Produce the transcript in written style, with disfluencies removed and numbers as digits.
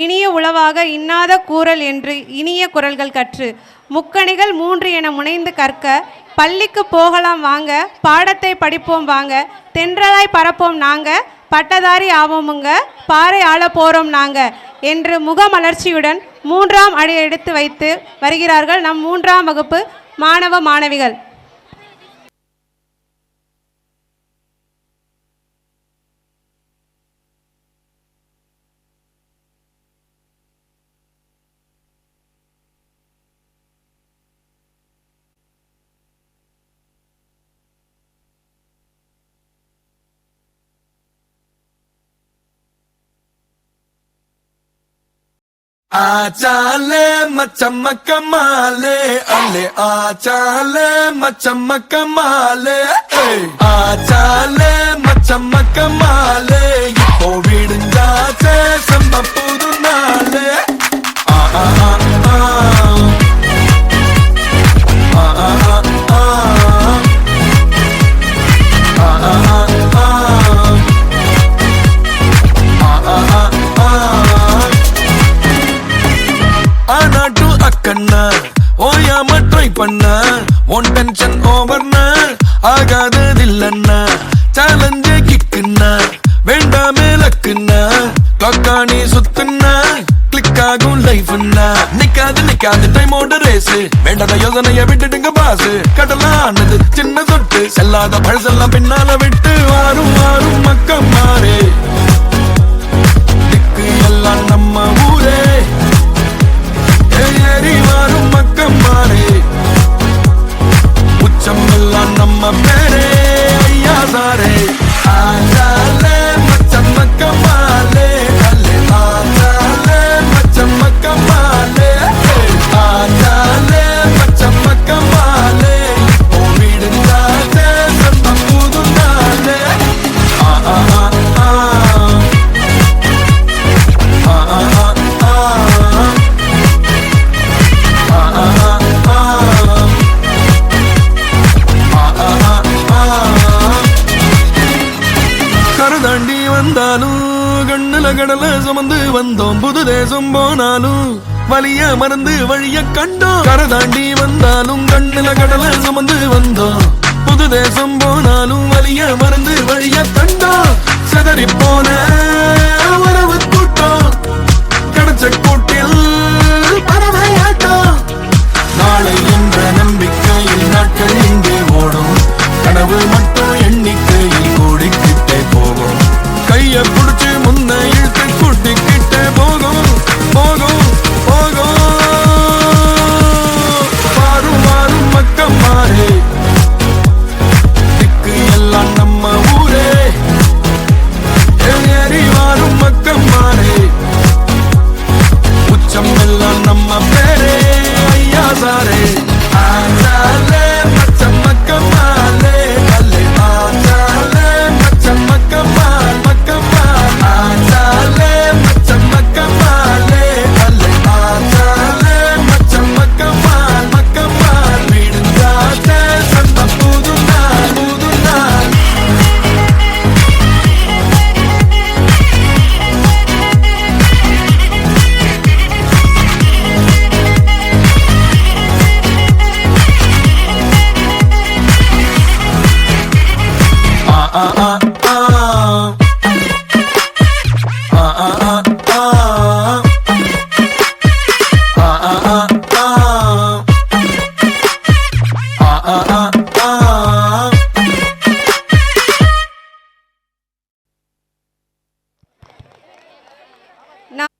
இனிய உளவாக இன்னாத கூறல் என்று இனிய குரல்கள் கற்று முக்கணிகள் 3 என முனைந்து கற்க பள்ளிக்கு போகலாம் வாங்க, பாடத்தை படிப்போம் வாங்க, தென்றலாய் பரப்போம் நாங்க, பட்டதாரி ஆவோமுங்க, பாறை ஆள போறோம் நாங்க என்று முகமலர்ச்சியுடன் 3ஆம் அடி எடுத்து வைத்து வருகிறார்கள் நம் 3ஆம் வகுப்பு மாணவ மாணவிகள். आचाले मचम कमाले अले आचाले मचम कमाले आचाले मचम कमाले இப்போ விடுஞ்சாச்சே செம்ம புது நாளே ஆ ஆ ஆ ஆ ஆ ஆ ஓயாம ட்ரை பண்ண ஒன் டென்ஷன் ஓவர்னா ஆகாததில்லன்னா சேலஞ்சே கிக்குன்னா வேண்டாமே லக்குன்னா கிளாக்கானி சுத்துன்னா கிளிக் ஆகும் லைஃப்னா நிக்காது டைமோட ரேஸ் வேண்டாத யோசனைய விட்டுடுங்க பாசு கடலானது சின்ன சொட்டு செல்லாத பழசெல்லாம் பின்னால விட்டு வாரும் வாரும் மக்கள் மாறே திக்கு எல்லாம் நம்ம ஊரே வாரும் மக்கள் மாறே உச்சம் எல்லாம் நம்ம பேரே ஐயா சாரே ஆச்சாலே மச்சம் மக்கமாலே அல்லே ஆச்சாலே மச்சம் மக்கமாலே ஆச்சாலே மச்சம் மக்கமாலே ஓ விடுஞ்சாச்சே செம்ம புது நாளே ஆ ஆ ஆ ஆ ஆ ஆ கரதாண்டி வந்தாலும் கண்ணுல கடல சுமந்து வந்தோம் புது தேசம் போனாலும் வலிய மறந்து வழிய கண்டோம் கரதாண்டி வந்தாலும் கண்ணுல கடல சுமந்து வந்தோம் புது தேசம் போனாலும் வலிய மறந்து வழிய கண்டோம் சதறி போன உறவு கூட்டம் கிடைச்ச கூட்டில் பறவையாட்டம் நாளை என்ற நம்பிக்கையில் நாட்கள் இங்கே ஓடும் கனவு மட்டும் எண்ணிக்கையில் கூடிக்கிட்டே போகும் கைய புடிச்சு முன்ன இழுத்து கூட்டிக்கிட்டே போகும் போகும் போகும் மாறும் மாறும் மக்கள் மாறே திக்கு எல்லாம் நம்ம ஊரே ஏறி மாறும் மக்கள் மாறே உச்சம் எல்லாம் நம்ம பேரே ஐயா சாரே ஆச்சாலே மச்சம் மக்கமாலே அல்லே ஆச்சாலே மச்சம் மக்கமால் மக்கமால் ஆச்சாலே மச்சம் மக்கமாலே அல்லே ஆச்சாலே மச்சம் மக்கமால் மக்கமால் விடுஞ்சாச்சே செம்ம புது நாள் புது நாள் நான்